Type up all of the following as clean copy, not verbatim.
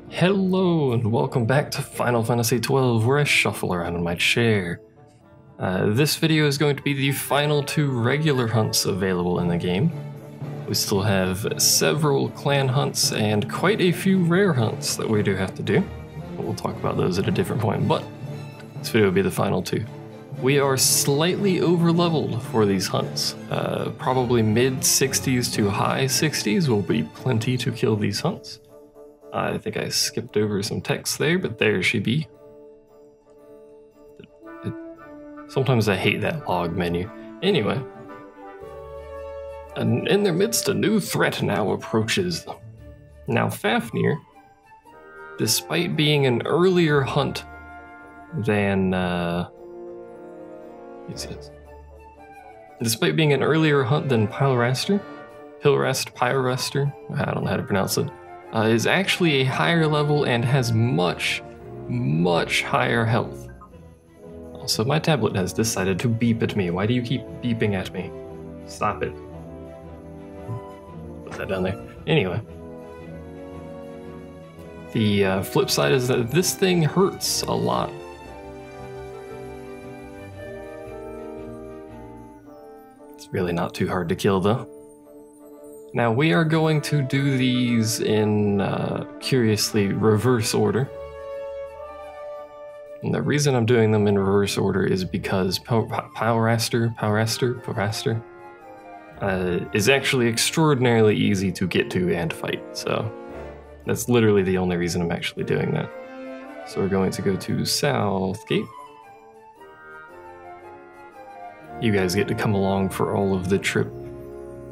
Hello and welcome back to Final Fantasy XII, where I shuffle around in my chair. This video is going to be the final two regular hunts available in the game. We still have several clan hunts and quite a few rare hunts that we do have to do. We'll talk about those at a different point, but this video will be the final two. We are slightly over-leveled for these hunts. Probably mid-60s to high 60s will be plenty to kill these hunts. I think I skipped over some text there, but there she be. Sometimes I hate that log menu. Anyway. And in their midst, a new threat now approaches them. Now Fafnir, despite being an earlier hunt than, despite being an earlier hunt than Pylraster, I don't know how to pronounce it, is actually a higher level and has much, much higher health. Also, my tablet has decided to beep at me. Why do you keep beeping at me? Stop it. Put that down there. Anyway. The flip side is that this thing hurts a lot. It's really not too hard to kill, though. Now, we are going to do these in, curiously, reverse order. And the reason I'm doing them in reverse order is because Pylraster is actually extraordinarily easy to get to and fight, so that's literally the only reason I'm actually doing that. So we're going to go to Southgate. You guys get to come along for all of the trip.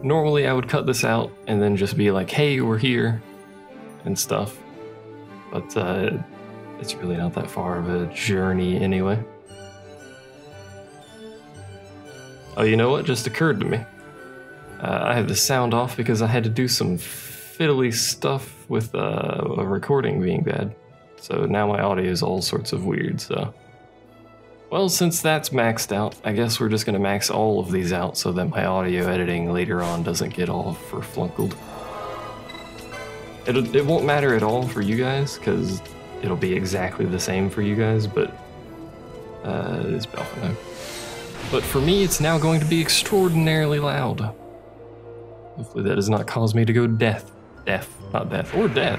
Normally I would cut this out and then just be like, hey, we're here and stuff, but it's really not that far of a journey anyway. Oh, you know what just occurred to me? I have the sound off because I had to do some fiddly stuff with a recording being bad. So now my audio is all sorts of weird, so. Well, since that's maxed out, I guess we're just gonna max all of these out so that my audio editing later on doesn't get all furflunkled. It won't matter at all for you guys, because it'll be exactly the same for you guys, but it's Belfast. But for me, it's now going to be extraordinarily loud. Hopefully that does not cause me to go deaf. Not death, or death.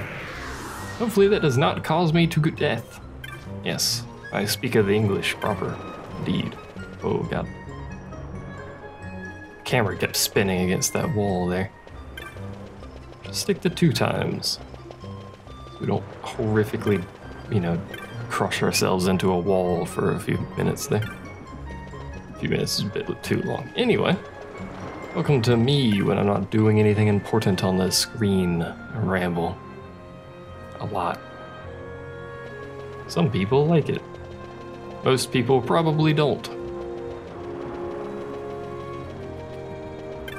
Hopefully that does not cause me to go death. Yes. I speak of the English proper, indeed. Oh god. Camera kept spinning against that wall there. Just stick to 2 times. We don't horrifically, you know, crush ourselves into a wall for a few minutes there. A few minutes is a bit too long. Anyway, welcome to me when I'm not doing anything important on the screen. I ramble. A lot. Some people like it. Most people probably don't.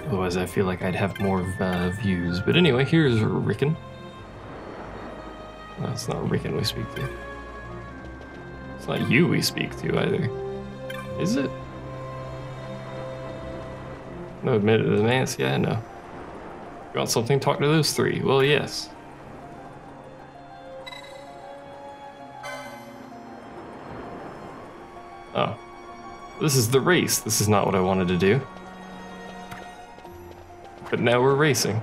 Otherwise, I feel like I'd have more views. But anyway, here's Rickon. No, it's not Rickon we speak to. It's not you we speak to either. Is it? No, admit it, advance. Yeah, no. You want something? Talk to those 3. Well, yes. Oh. This is the race. This is not what I wanted to do. But now we're racing.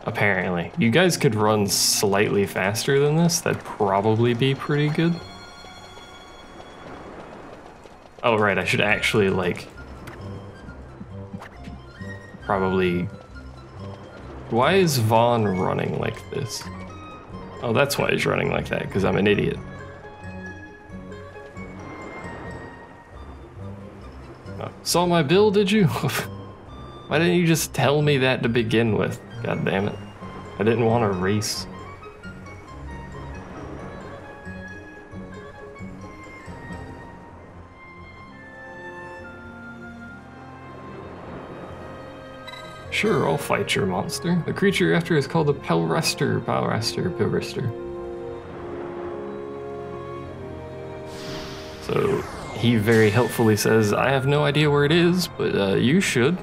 Apparently. You guys could run slightly faster than this. That'd probably be pretty good. Oh, right. I should actually, like... Probably... Why is Vaughn running like this? Oh, that's why he's running like that, because I'm an idiot. Oh, saw my bill, did you? Why didn't you just tell me that to begin with? God damn it. I didn't want to race. Sure, I'll fight your monster. The creature you're after is called the Pylraster. So he very helpfully says, I have no idea where it is, but you should.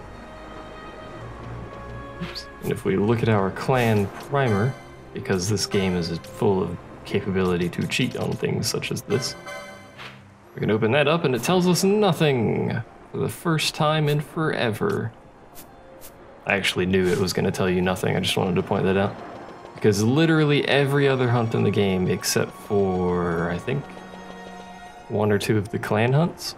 Oops. And if we look at our clan primer, because this game is full of capability to cheat on things such as this, we can open that up and it tells us nothing for the first time in forever. I actually knew it was going to tell you nothing, I just wanted to point that out. Because literally every other hunt in the game, except for, I think, 1 or 2 of the clan hunts,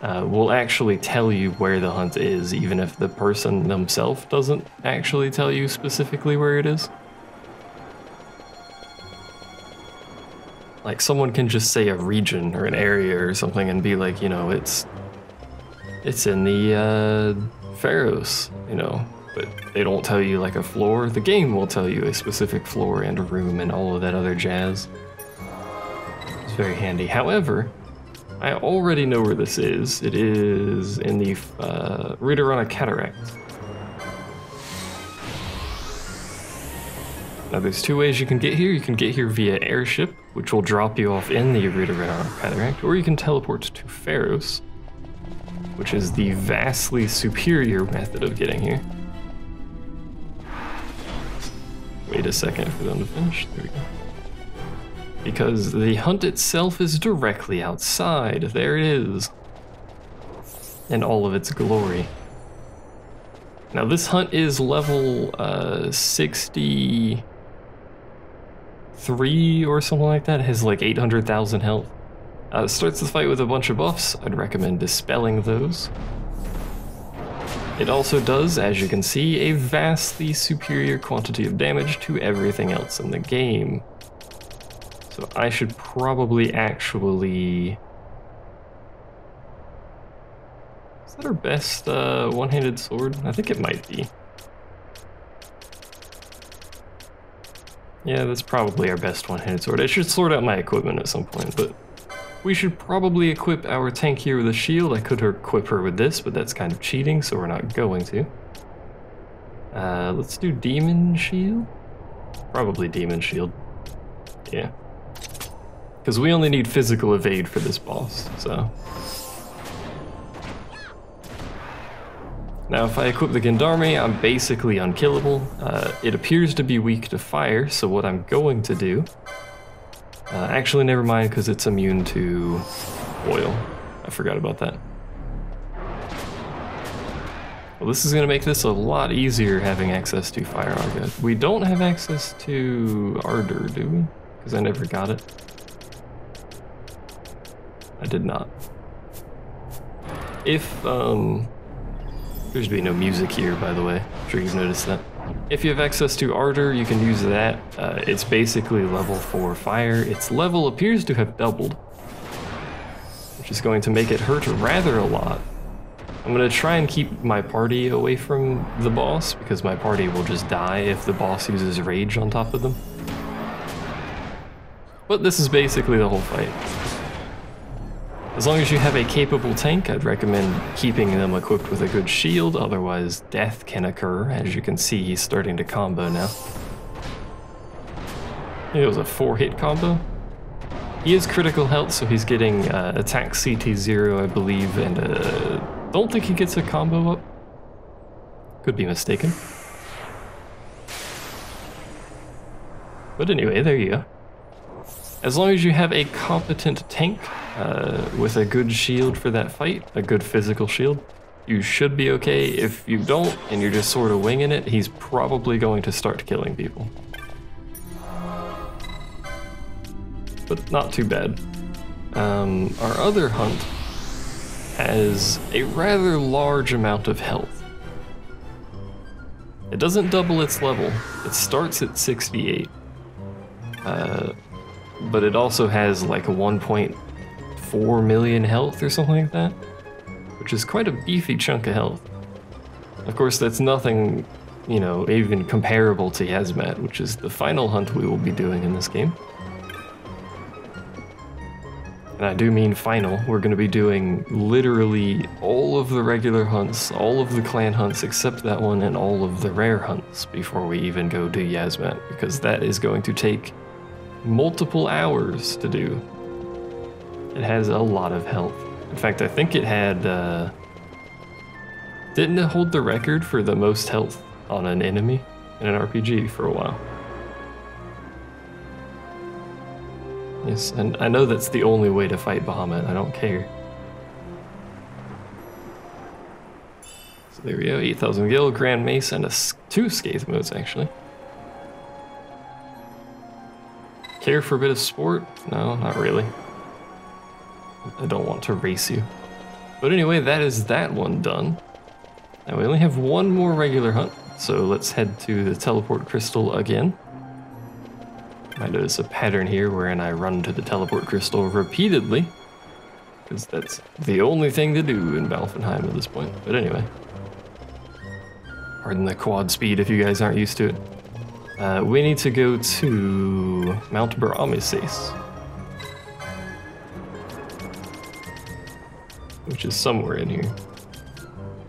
will actually tell you where the hunt is, even if the person themselves doesn't actually tell you specifically where it is. Like, someone can just say a region or an area or something and be like, you know, it's in the Pharos, you know, but they don't tell you like a floor. The game will tell you a specific floor and a room and all of that other jazz. It's very handy. However, I already know where this is. It is in the Renewal Cataract. Now there's 2 ways you can get here. You can get here via airship, which will drop you off in the Renewal Cataract, or you can teleport to Pharos, which is the vastly superior method of getting here. Wait a second for them to finish. There we go. Because the hunt itself is directly outside. There it is. In all of its glory. Now this hunt is level 63 or something like that. It has like 800,000 health. It starts the fight with a bunch of buffs. I'd recommend dispelling those. It also does, as you can see, a vastly superior quantity of damage to everything else in the game. So I should probably actually... Is that our best one-handed sword? I think it might be. Yeah, that's probably our best one-handed sword. I should sort out my equipment at some point, but we should probably equip our tank here with a shield. I could equip her with this, but that's kind of cheating, so we're not going to. Let's do Demon Shield? Probably Demon Shield. Yeah. Because we only need physical evade for this boss, so. Now if I equip the Gendarme, I'm basically unkillable. It appears to be weak to fire, so what I'm going to do... actually never mind, because it's immune to oil. I forgot about that. Well, this is going to make this a lot easier having access to Fire Arga. We don't have access to Ardor, do we? Because I never got it. I did not. If, there should be no music here, by the way. I'm sure you've noticed that. If you have access to Ardor, you can use that. It's basically level 4 fire. Its level appears to have doubled, which is going to make it hurt rather a lot. I'm going to try and keep my party away from the boss, because my party will just die if the boss uses rage on top of them. But this is basically the whole fight. As long as you have a capable tank, I'd recommend keeping them equipped with a good shield, otherwise death can occur. As you can see, he's starting to combo now. It was a 4-hit combo. He is critical health, so he's getting attack CT0, I believe, and don't think he gets a combo up. Could be mistaken. But anyway, there you go. As long as you have a competent tank with a good shield for that fight, a good physical shield, you should be okay. If you don't, and you're just sort of winging it, he's probably going to start killing people. But not too bad. Our other hunt has a rather large amount of health. It doesn't double its level. It starts at 68. But it also has like a 1.4 million health or something like that, which is quite a beefy chunk of health. Of course, that's nothing, you know, even comparable to Yazmat, which is the final hunt we will be doing in this game. And I do mean final. We're going to be doing literally all of the regular hunts, all of the clan hunts except that one, and all of the rare hunts before we even go do Yazmat, because that is going to take multiple hours to do. It has a lot of health. In fact, I think it had, didn't it hold the record for the most health on an enemy in an RPG for a while. Yes, and I know that's the only way to fight Bahamut, I don't care. So there we go, 8,000 gil, Grand Mace, and 2 Scathe modes actually. Care for a bit of sport? No, not really. I don't want to race you. But anyway, that is that one done. Now we only have one more regular hunt, so let's head to the teleport crystal again. I notice a pattern here wherein I run to the teleport crystal repeatedly, because that's the only thing to do in Valfenheim at this point. But anyway, pardon the quad speed if you guys aren't used to it. We need to go to Mount Baramises, which is somewhere in here.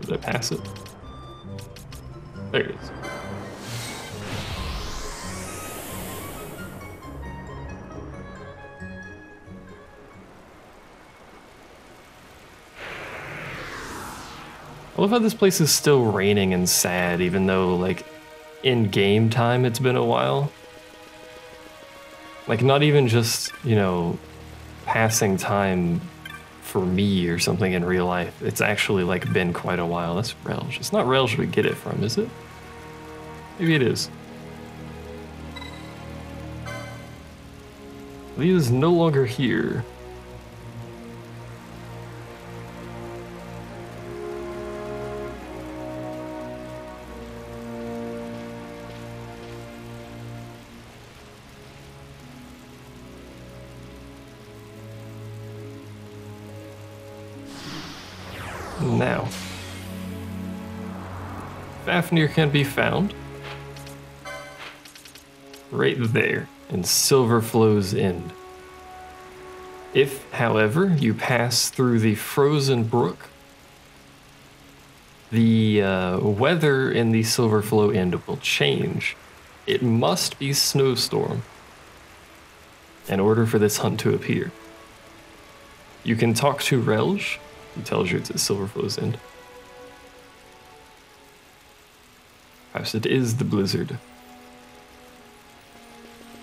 Did I pass it? There it is. I love how this place is still raining and sad, even though, like, in game time it's been a while. Like, not even just, you know, passing time for me or something in real life. It's actually, like, been quite a while. That's Relge. It's not Relge we get it from, is it? Maybe it is. Lee is no longer here. Now, Fafnir can be found right there in Silverflow's End. If, however, you pass through the frozen brook, the weather in the Silverflow End will change. It must be snowstorm in order for this hunt to appear. You can talk to Relge. He tells you it's at Silverflow's End. Perhaps it is the blizzard.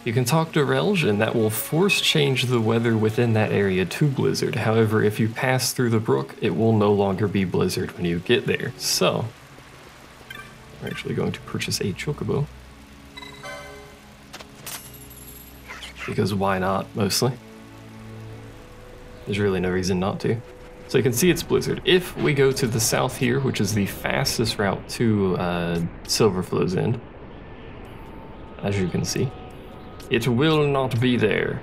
You can talk to Relge, and that will force change the weather within that area to blizzard. However, if you pass through the brook, it will no longer be blizzard when you get there. So, we're actually going to purchase a chocobo. Because why not, mostly? There's really no reason not to. So you can see it's blizzard. If we go to the south here, which is the fastest route to Silverflow's End, as you can see, it will not be there.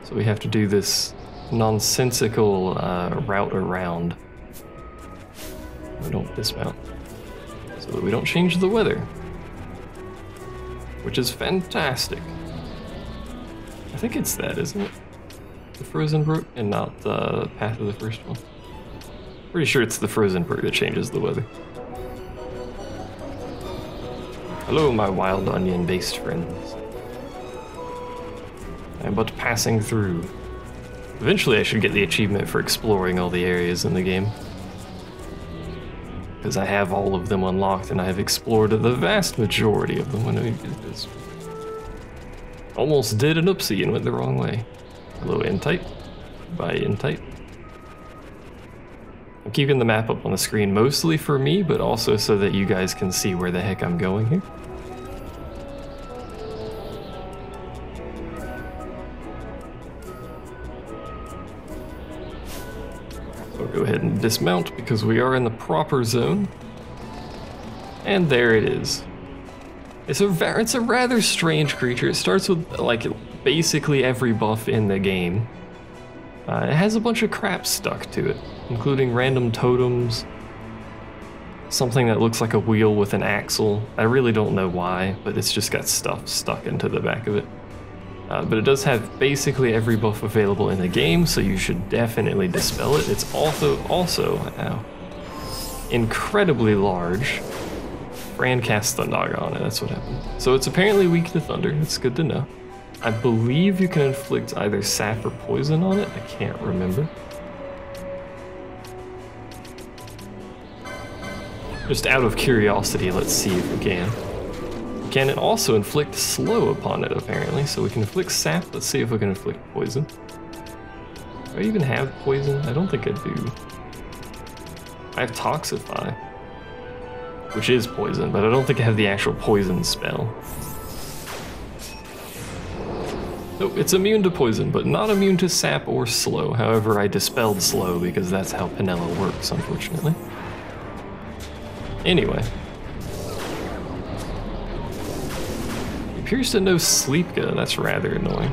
So we have to do this nonsensical route around. We don't dismount, so that we don't change the weather, which is fantastic. I think it's that, isn't it? The Frozen Brook and not the path of the first one. Pretty sure it's the Frozen Brook that changes the weather. Hello, my wild onion-based friends. I'm but passing through. Eventually I should get the achievement for exploring all the areas in the game, because I have all of them unlocked and I have explored the vast majority of them. When I almost did an oopsie and went the wrong way. Hello, N-Type. Bye, N-Type. I'm keeping the map up on the screen mostly for me, but also so that you guys can see where the heck I'm going here. So I'll go ahead and dismount because we are in the proper zone. And there it is. It's a rather strange creature. It starts with, like, basically every buff in the game. It has a bunch of crap stuck to it, including random totems, something that looks like a wheel with an axle. I really don't know why, but it's just got stuff stuck into the back of it. But it does have basically every buff available in the game, so you should definitely dispel it. It's also incredibly large. Fran cast Thundaga on it, that's what happened. So it's apparently weak to thunder, that's good to know. I believe you can inflict either sap or poison on it, I can't remember. Just out of curiosity, let's see if we can. We can also inflict slow upon it, apparently. So we can inflict sap. Let's see if we can inflict poison. Do I even have poison? I don't think I do. I have Toxify, which is poison, but I don't think I have the actual poison spell. Nope, it's immune to poison, but not immune to sap or slow. However, I dispelled slow because that's how Penelo works, unfortunately. Anyway. It appears to know Sleepga, that's rather annoying.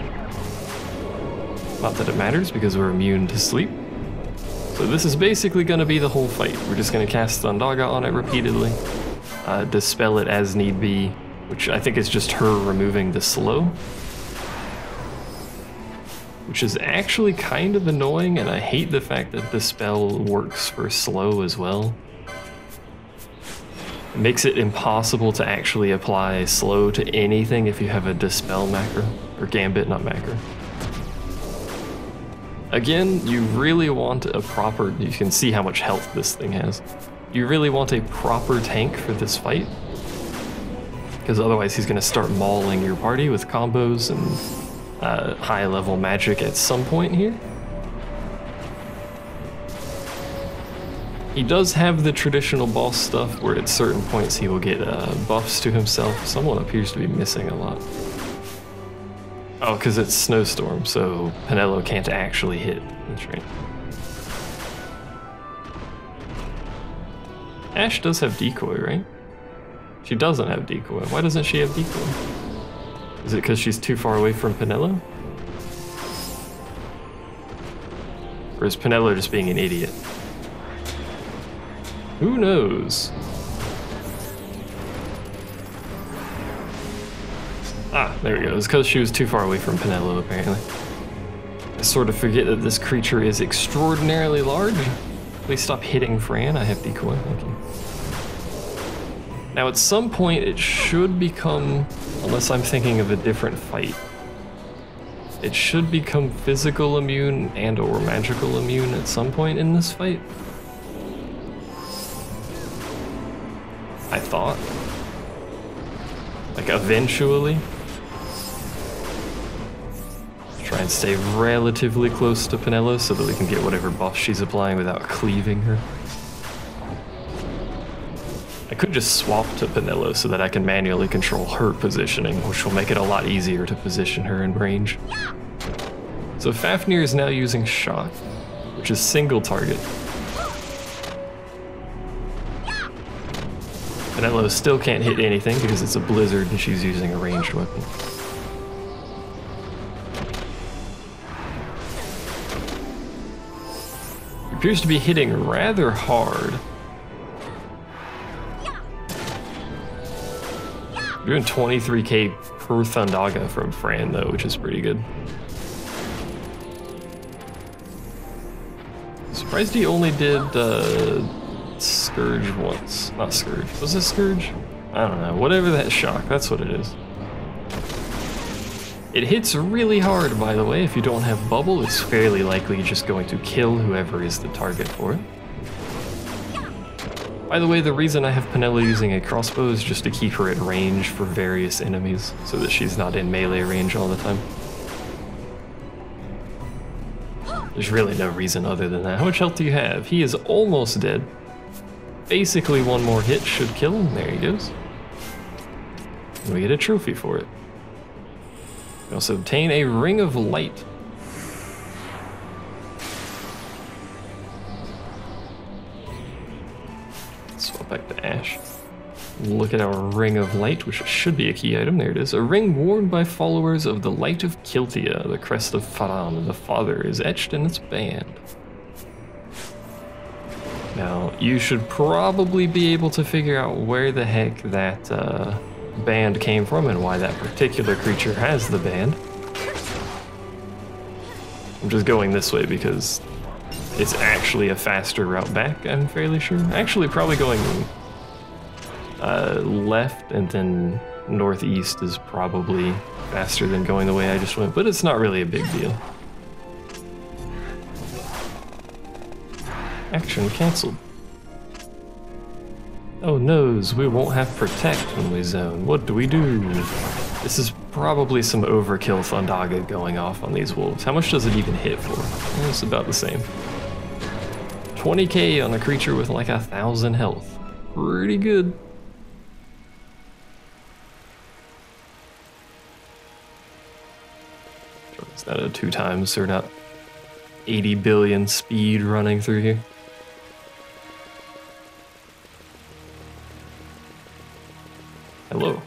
Not that it matters because we're immune to sleep. So this is basically going to be the whole fight. We're just going to cast Thundaga on it repeatedly, dispel it as need be, which I think is just her removing the slow. Which is actually kind of annoying, and I hate the fact that the spell works for slow as well. It makes it impossible to actually apply slow to anything if you have a dispel macro, or gambit, not macro. Again, you really want a proper, you can see how much health this thing has. You really want a proper tank for this fight, because otherwise he's going to start mauling your party with combos and high level magic at some point here. He does have the traditional boss stuff where at certain points he will get buffs to himself. Someone appears to be missing a lot. Oh, because it's Snowstorm, so Penelo can't actually hit. That's right. Ash does have decoy, right? She doesn't have decoy. Why doesn't she have decoy? Is it because she's too far away from Penelo? Or is Penelo just being an idiot? Who knows? Ah, there we go. It's because she was too far away from Penelo, apparently. I sort of forget that this creature is extraordinarily large. Please stop hitting Fran. I have decoy. Thank you. Now, at some point, it should become, unless I'm thinking of a different fight, it should become physical immune and or magical immune at some point in this fight. I thought. Like, eventually. Try and stay relatively close to Penelo so that we can get whatever buff she's applying without cleaving her. I could just swap to Penelo so that I can manually control her positioning, which will make it a lot easier to position her in range. So Fafnir is now using Shock, which is single target. Penelo still can't hit anything because it's a blizzard and she's using a ranged weapon. He appears to be hitting rather hard. Doing 23k per Thundaga from Fran though, which is pretty good. Surprised he only did Scourge once. Not Scourge. Was it Scourge? I don't know. Whatever that shock, that's what it is. It hits really hard, by the way. If you don't have bubble, it's fairly likely just going to kill whoever is the target for it. By the way, the reason I have Penelo using a crossbow is just to keep her at range for various enemies, so that she's not in melee range all the time. There's really no reason other than that. How much health do you have? He is almost dead. Basically, one more hit should kill him. There he goes. And we get a trophy for it. We also obtain a Ring of Light. Swap back to Ash. Look at our Ring of Light, which should be a key item. There it is. A ring worn by followers of the Light of Kiltia, the crest of Faran, the Father, is etched in its band. Now, you should probably be able to figure out where the heck that band came from and why that particular creature has the band. I'm just going this way because it's actually a faster route back, I'm fairly sure. Actually, probably going left and then northeast is probably faster than going the way I just went, but it's not really a big deal. Action canceled. Oh noes, we won't have protect when we zone. What do we do? This is probably some overkill Thundaga going off on these wolves. How much does it even hit for? Well, it's about the same. 20k on a creature with like 1,000 health. Pretty good. Is that a 2 times, so we're not 80 billion speed running through here? Hello.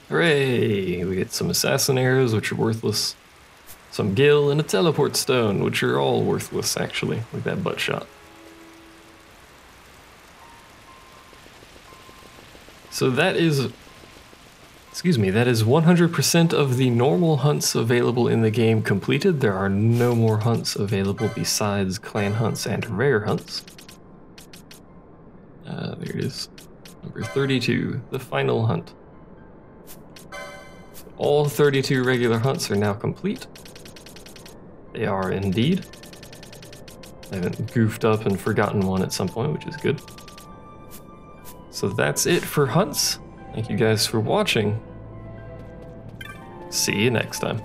Hooray! We get some assassin arrows, which are worthless, some gil, and a teleport stone, which are all worthless, actually, like that butt shot. So that is, excuse me, that is 100% of the normal hunts available in the game completed. There are no more hunts available besides clan hunts and rare hunts. There it is, number 32, the final hunt. All 32 regular hunts are now complete. They are indeed. I haven't goofed up and forgotten one at some point, which is good. So that's it for hunts. Thank you guys for watching. See you next time.